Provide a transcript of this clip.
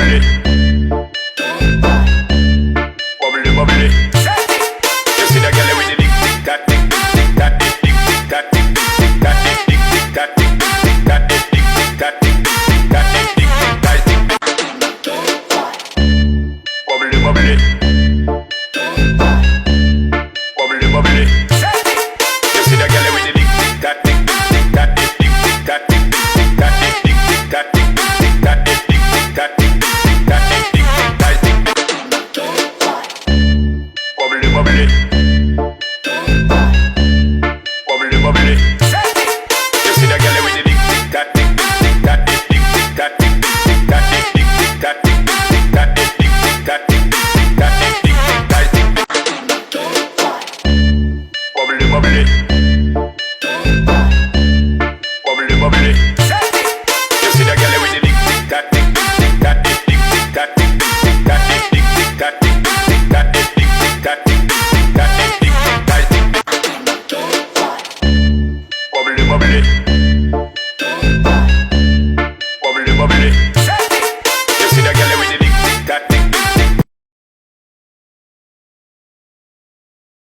bubbly. Bubbly, bubbly. You see the girl with the dick, cat, dick, cat, dick, cat, dick, cat, dick, cat, dick, cat, dick, cat, dick, cat, dick, cat, dick. Bubbly, bubbly. Bubbly, bubbly. You see the girl with the dick, cat, dick, cat, dick, cat, dick, cat, dick, cat, dick, cat, dick, cat, dick, cat, dick, cat, dick. Bubbly, bubbly. Bubbly, bubbly. You see the girl with the dick, cat, dick, cat, dick, cat, dick, cat, dick, cat, dick, cat, dick, cat, dick, cat, dick, cat, dick. Bubbly, bubbly. Bubbly, bubbly. You see the girl with the dick, cat, dick, cat, dick, cat, dick, cat, dick, cat, dick, cat, dick, cat, dick, cat, dick, cat, dick. Bubbly, bubbly.